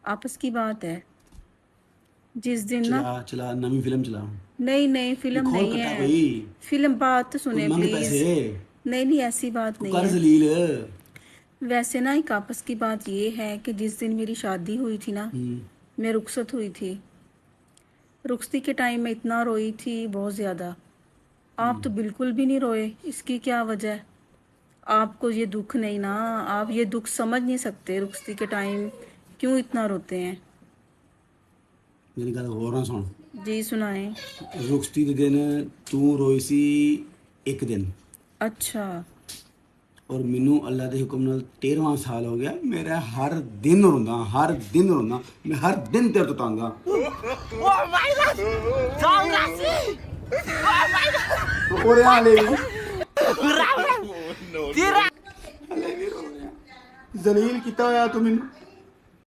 आपस की बात है। जिस दिन ना, चला चला नवी फिल्म चला। नहीं नहीं ये फिल्म खोल नहीं कट्टा है। कोई। फिल्म, बात तो कोई सुने मंग पैसे। प्लीज। नहीं नहीं ऐसी बात तू नहीं कर है। जलील। वैसे ना एक आपस की बात ये है कि जिस दिन मेरी शादी हुई थी ना, हम्म। मैं रुखसत हुई थी। रुखसती के टाइम में इतना रोई थी, बहुत ज़्यादा। आप तो बिल्कुल भी नहीं रोए, इसकी क्या वजह है? आपको ये दुख नहीं ना, आप ये दुख समझ नहीं सकते। रुखसती के टाइम क्यों इतना रोते हैं? मेरी गल होर ना सुन। जी सुनाएं। रुखसती के दिन तू रोई सी एक दिन। अच्छा। और मैनू अल्लाह के हुक्म नाल 13वां साल हो गया, मेरा हर दिन रोंदा, हर दिन रोंदा, मैं हर दिन तेरे तो तंग हाँ। रो रहा हाले भी। हाले भी रो रहा। जलील किता होया तू मैनू।